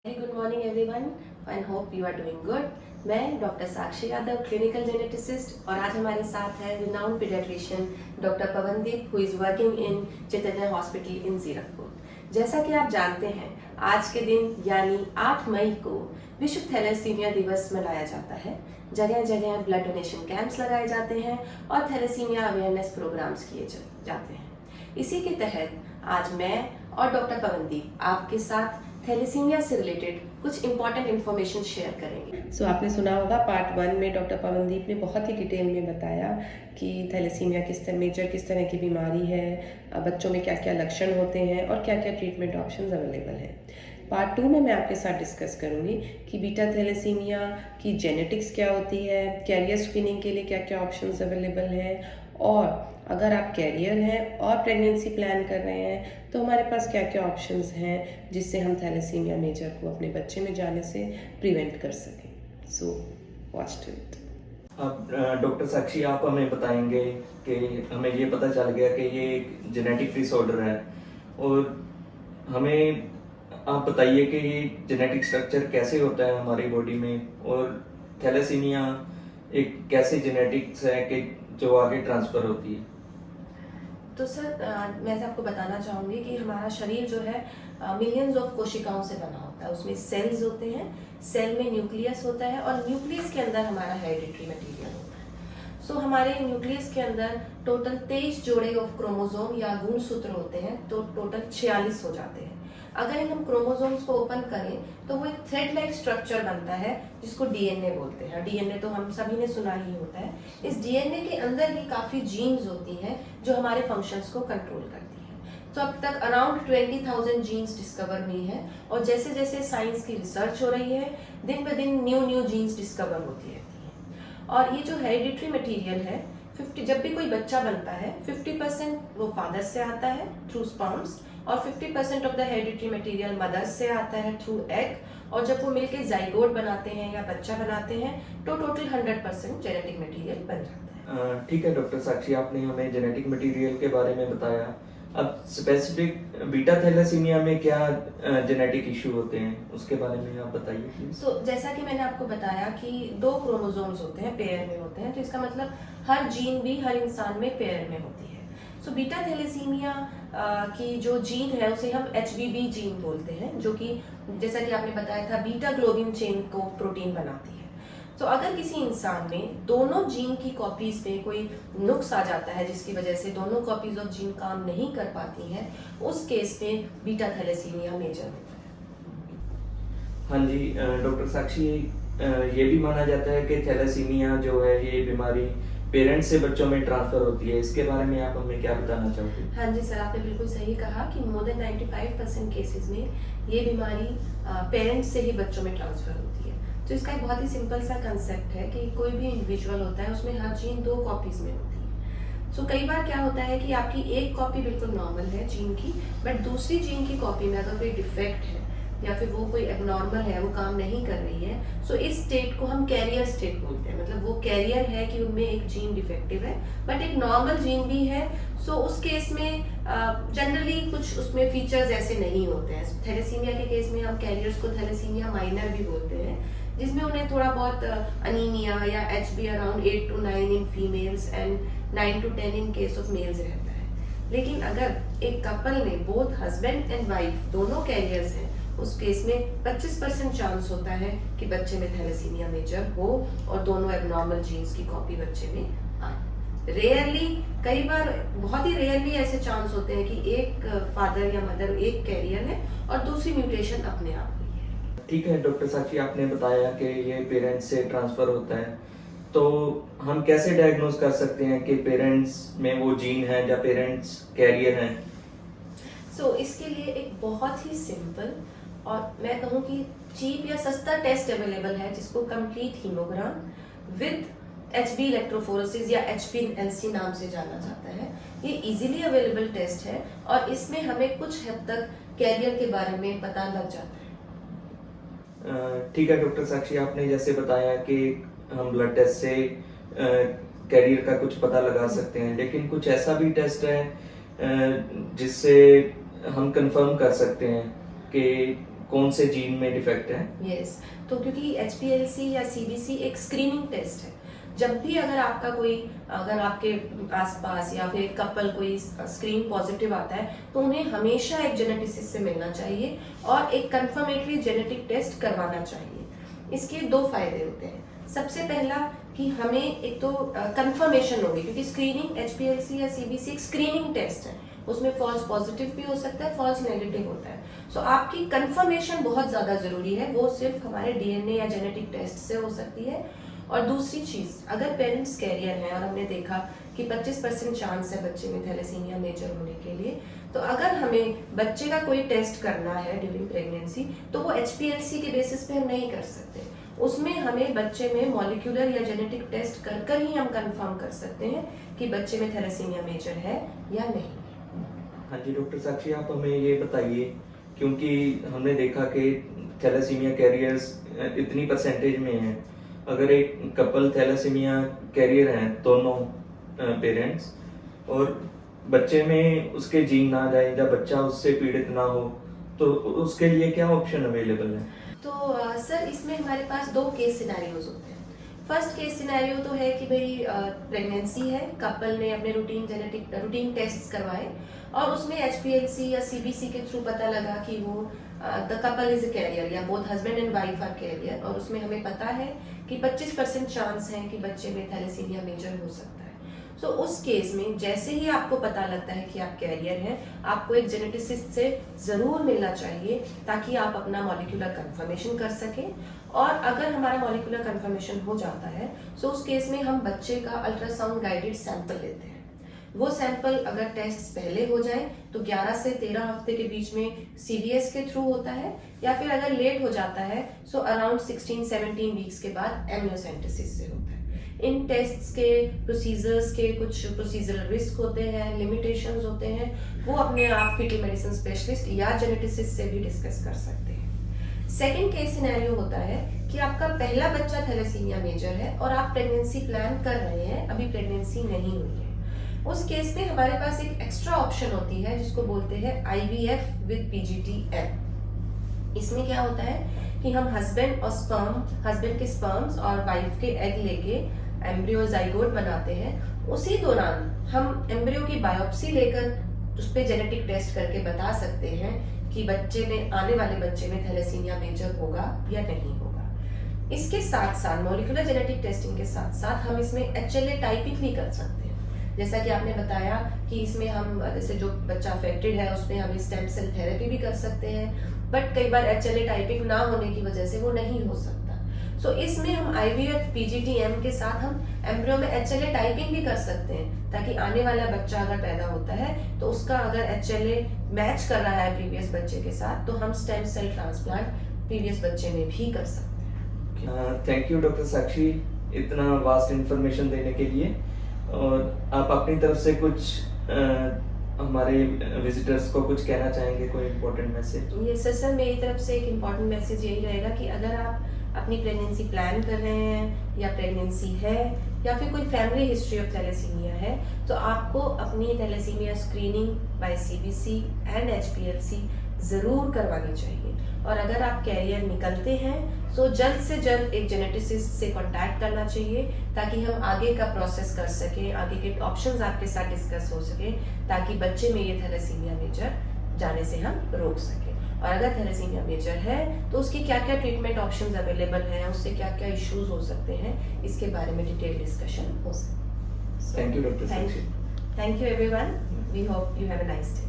Good morning everyone I hope you are doing good. मैं doctor Sakshi Yadav, clinical geneticist, और आज हमारे साथ है renowned paediatrician doctor Pavandeep, who is working in Chaitanya hospital in Zirakpur. जैसा कि आप जानते हैं, आज के दिन यानी 8 मई को विश्व थैलेसीमिया दिवस मनाया जाता है। जगह जगह ब्लड डोनेशन कैंप्स लगाए जाते हैं और थैलेसीमिया अवेयरनेस प्रोग्राम्स किए जाते हैं। इसी के तहत आज मैं और डॉक्टर पवनदीप आपके साथ थैलेसीमिया से रिलेटेड कुछ इंपॉर्टेंट इन्फॉर्मेशन शेयर करेंगे। आपने सुना होगा पार्ट 1 में डॉक्टर पवनदीप ने बहुत ही डिटेल में बताया कि थैलेसीमिया किस तरह की बीमारी है, बच्चों में क्या क्या लक्षण होते हैं और क्या क्या ट्रीटमेंट ऑप्शंस अवेलेबल हैं। पार्ट 2 में मैं आपके साथ डिस्कस करूंगी कि बीटा थैलेसीमिया की जेनेटिक्स क्या होती है, कैरियर स्क्रीनिंग के लिए क्या क्या ऑप्शंस अवेलेबल हैं, और अगर आप कैरियर हैं और प्रेगनेंसी प्लान कर रहे हैं तो हमारे पास क्या क्या ऑप्शंस हैं जिससे हम थैलेसीमिया मेजर को अपने बच्चे में जाने से प्रिवेंट कर सकें। So watch to it. अब डॉक्टर साक्षी, आप हमें बताएंगे कि हमें ये पता चल गया कि ये एक जेनेटिक डिसऑर्डर है, और हमें आप बताइए कि ये जेनेटिक स्ट्रक्चर कैसे होता है हमारी बॉडी में, और थैलेसीमिया एक कैसे जेनेटिक्स है कि जो आगे ट्रांसफर होती है। तो सर, मैं आपको बताना चाहूँगी कि हमारा शरीर जो है मिलियंस ऑफ कोशिकाओं से बना होता है। उसमें सेल्स होते हैं, सेल में न्यूक्लियस होता है और न्यूक्लियस के अंदर हमारा हेरिडिटरी मटेरियल होता है। सो हमारे न्यूक्लियस के अंदर टोटल 23 जोड़े ऑफ क्रोमोसोम या गुणसूत्र होते हैं, तो टोटल 46 हो जाते हैं। अगर हम क्रोमोसोम्स को ओपन करें तो वो एक थ्रेड लाइक स्ट्रक्चर बनता है जिसको डीएनए बोलते हैं। डीएनए तो हम सभी ने सुना ही होता है। इस डीएनए के अंदर ही काफी जीन्स होती हैं जो हमारे फंक्शंस को कंट्रोल करती हैं। तो अब तक अराउंड 20,000 जीन्स डिस्कवर हुई हैं, और जैसे जैसे साइंस की रिसर्च हो रही है, दिन ब दिन न्यू जीन्स डिस्कवर होती रहती हैं। और ये जो हेरिडिटरी मटेरियल है, 50 जब भी कोई बच्चा बनता है 50% वो फादर से आता है थ्रू स्पर्म्स, और 50% of the hereditary material mother से आता है थ्रू एग, और जब वो मिलके जाइगोट बनाते हैं या बच्चा बनाते हैं तो टोटल 100% जेनेटिक मटेरियल बन जाता है। ठीक है डॉक्टर साक्षी, आपने हमें जेनेटिक मटेरियल के बारे में बताया। अब स्पेसिफिक बीटा थैलेसीमिया में क्या जेनेटिक इशू होते हैं उसके बारे में आप बताइए प्लीज। तो जैसा कि मैंने आपको बताया कि 2 क्रोमोसोम्स होते हैं, पेयर में होते हैं, तो इसका मतलब हर जीन भी हर इंसान में पेयर में होती है। सो बीटा थैलेसीमिया की जो जीन है उसे हम HBB जीन बोलते हैं, जो कि जैसा कि आपने बताया था बीटा ग्लोबिन चेन को प्रोटीन बनाती है। तो अगर किसी इंसान में दोनों जीन की कॉपीज में कोई नुक्स आ जाता है जिसकी वजह से दोनों कॉपीज ऑफ जीन काम नहीं कर पाती हैं, उस केस में बीटा थैलेसीमिया मेजर होता है। हाँ जी डॉक्टर साक्षी, ये भी माना जाता है कि थैलेसीमिया जो है ये बीमारी पेरेंट्स से बच्चों में ट्रांसफर होती है। इसके बारे में आप हमें क्या बताना चाहोगे? हाँ जी सर, आपने बिल्कुल सही कहा कि मोर देन 95% केसेस में ये बीमारी पेरेंट्स से ही बच्चों में ट्रांसफर होती है। तो इसका एक बहुत ही सिंपल सा कंसेप्ट है कि कोई भी इंडिविजुअल होता है उसमें हर जीन 2 कॉपीज में होती है। सो कई बार क्या होता है कि आपकी एक कॉपी बिल्कुल नॉर्मल है जीन की, बट दूसरी जीन की कॉपी में अगर कोई डिफेक्ट है या फिर वो कोई एबनॉर्मल है, वो काम नहीं कर रही है, सो इस स्टेट को हम कैरियर स्टेट बोलते हैं। मतलब वो कैरियर है कि उनमें एक जीन डिफेक्टिव है बट एक नॉर्मल जीन भी है। सो उस केस में जनरली कुछ उसमें फीचर्स ऐसे नहीं होते हैं। थैलेसीमिया के केस में हम कैरियर्स को थैलेसीमिया माइनर भी बोलते हैं, जिसमें उन्हें थोड़ा बहुत अनीमिया या HB around 8 to 9 in females and 9 to 10 in case of males रहता है। लेकिन अगर एक कपल में बोथ हस्बैंड एंड वाइफ दोनों कैरियर्स हैं, उस केस में 25% चांस होता है कि बच्चे में थैलेसीमिया मेजर हो और दोनों एबनॉर्मल जीन्स की कॉपी बच्चे में आए। रेयरली, कई बार बहुत ही रेयरली ऐसे चांस होते हैं कि एक फादर या मदर एक कैरियर है और दूसरी म्यूटेशन अपने आप हुई है। ठीक है डॉक्टर साक्षी, आपने बताया कि ये पेरेंट्स से ट्रांसफर होता है, तो हम कैसे डायग्नोज कर सकते हैं कि पेरेंट्स में वो जीन है या पेरेंट्स कैरियर हैं? सो इसके लिए एक बहुत ही सिंपल और मैं कहूँ कि चीप या सस्ता टेस्ट अवेलेबल है, जिसको complete haemogram with HB electrophoresis या HPLC नाम से जाना जाता है। ये इजीली अवेलेबल टेस्ट है और इसमें हमें कुछ हद तक कैरियर के बारे में पता लग जाता है। ठीक है डॉक्टर साक्षी, आपने जैसे बताया कि हम ब्लड टेस्ट से कैरियर का कुछ पता लगा सकते हैं, लेकिन कुछ ऐसा भी टेस्ट है जिससे हम कंफर्म कर सकते हैं कि कौन से जीन में डिफेक्ट है? यस, तो क्योंकि HPLC या CBC एक स्क्रीनिंग टेस्ट है। जब भी अगर आपके आसपास या फिर कपल कोई स्क्रीन पॉजिटिव आता है तो उन्हें हमेशा एक जेनेटिसिस्ट से मिलना चाहिए और एक कंफर्मेटरी जेनेटिक टेस्ट करवाना चाहिए। इसके 2 फायदे होते हैं। सबसे पहला कि हमें एक तो कंफर्मेशन होगी, क्योंकि स्क्रीनिंग HPLC या CBC एक स्क्रीनिंग टेस्ट है, उसमें फॉल्स पॉजिटिव भी हो सकता है, फॉल्स नेगेटिव होता है। सो आपकी कंफर्मेशन बहुत ज्यादा जरूरी है, वो सिर्फ हमारे DNA या जेनेटिक टेस्ट से हो सकती है। और दूसरी चीज, अगर पेरेंट्स कैरियर हैं और हमने देखा कि 25% चांस है बच्चे में थैलेसीमिया मेजर होने के लिए, तो अगर हमें बच्चे का कोई टेस्ट करना है ड्यूरिंग प्रेगनेंसी तो वो HPLC के बेसिस पे हम नहीं कर सकते। उसमें हमें बच्चे में मॉलिक्यूलर या जेनेटिक टेस्ट कर ही हम कंफर्म कर सकते हैं कि बच्चे में थैलेसीमिया मेजर है या नहीं। हाँ जी डॉक्टर साक्षी, आप हमें ये बताइए, क्योंकि हमने देखा कि थैलेसीमिया कैरियर्स इतनी परसेंटेज में हैं, अगर एक कपल थैलेसीमिया कैरियर हैं दोनों पेरेंट्स और बच्चे में उसके जीन ना जाए या बच्चा उससे पीड़ित ना हो, तो उसके लिए क्या ऑप्शन अवेलेबल है? तो सर इसमें हमारे पास 2 केस सिनेरियोज होते हैं। फर्स्ट केस सिनेरियो तो है कि भाई प्रेगनेंसी है, कपल ने अपने रूटीन टेस्ट करवाए और उसमें HPLC या CBC के थ्रू पता लगा कि वो the couple is a carrier या both husband and wife are carrier, और उसमें हमें पता है कि 25% चांस है कि बच्चे में थैलेसीमिया मेजर हो सकता है। सो उस केस में जैसे ही आपको पता लगता है कि आप कैरियर हैं, आपको एक जेनेटिसिस्ट से जरूर मिलना चाहिए ताकि आप अपना मॉलिक्यूलर कंफर्मेशन कर सकें। और अगर हमारा मॉलिक्यूलर कंफर्मेशन हो जाता है सो उस केस में हम बच्चे का अल्ट्रासाउंड गाइडेड सैंपल लेते हैं। वो सैंपल अगर टेस्ट पहले हो जाए तो 11 से 13 हफ्ते के बीच में CVS के थ्रू होता है, या फिर अगर लेट हो जाता है सो अराउंड 16-17 वीक्स के बाद एमनियोसेंटेसिस से होता है। इन टेस्ट्स के प्रोसीजर्स के कुछ प्रोसीजरल रिस्क होते हैं, लिमिटेशंस होते हैं, वो अपने आप फीटल मेडिसिन स्पेशलिस्ट या जेनेटिसिस्ट से भी डिस्कस कर सकते हैं। सेकेंड केस सिनेरियो होता है कि आपका पहला बच्चा थैलेसीमिया मेजर है और आप प्रेगनेंसी प्लान कर रहे हैं, अभी प्रेगनेंसी नहीं हुई है। उस केस में हमारे पास एक एक्स्ट्रा ऑप्शन होती है जिसको बोलते हैं IVF विद PGT-M। इसमें क्या होता है कि हम हस्बैंड के स्पर्म्स और वाइफ के एग लेके एम्ब्रियो जाइगोट बनाते हैं। उसी दौरान हम एम्ब्रियो की बायोप्सी लेकर उस पर जेनेटिक टेस्ट करके बता सकते हैं कि आने वाले बच्चे में थैलेसीमिया मेजर होगा या नहीं होगा। इसके साथ साथ मॉलिक्यूलर जेनेटिक टेस्टिंग के साथ साथ हम इसमें HLA टाइपिंग भी कर सकते हैं। जैसा कि आपने बताया कि इसमें हम जैसे जो बच्चा अफेक्टेड है उसमें हम स्टेम सेल थेरेपी भी कर सकते हैं, बट कई बार HLA टाइपिंग ना होने की वजह से वो नहीं हो सकता। सो इसमें हम IVF PGT-M के साथ हम एम्ब्रियो में HLA टाइपिंग भी कर सकते हैं ताकि आने वाला बच्चा अगर पैदा होता है तो उसका अगर HLA मैच कर रहा है प्रीवियस बच्चे के साथ तो हम स्टेम सेल ट्रांसप्लांट प्रीवियस बच्चे में भी कर सकते हैं। थैंक यू डॉक्टर साक्षी, इतना वास्ट इंफॉर्मेशन देने के लिए। और आप अपनी तरफ से कुछ हमारे विजिटर्स को कुछ कहना चाहेंगे, कोई इम्पोर्टेंट मैसेज? ये सर मेरी तरफ से एक इम्पोर्टेंट मैसेज यही रहेगा कि अगर आप अपनी प्रेगनेंसी प्लान कर रहे हैं या प्रेगनेंसी है या फिर कोई फैमिली हिस्ट्री ऑफ थैलेसीमिया है तो आपको अपनी thalassaemia screening by CBC and HPLC जरूर करवानी चाहिए। और अगर आप कैरियर निकलते हैं तो जल्द से जल्द एक जेनेटिसिस्ट से कांटेक्ट करना चाहिए ताकि हम आगे का प्रोसेस कर सकें, आगे के ऑप्शंस आपके साथ डिस्कस हो सके ताकि बच्चे में ये थैलेसीमिया मेजर जाने से हम रोक सकें। और अगर थैलेसीमिया मेजर है तो उसकी क्या क्या ट्रीटमेंट ऑप्शंस अवेलेबल हैं, उससे क्या क्या इश्यूज हो सकते हैं, इसके बारे में डिटेल डिस्कशन हो सकता है। Thank you doctor Sakshi. Thank you everyone, we hope you have a nice day.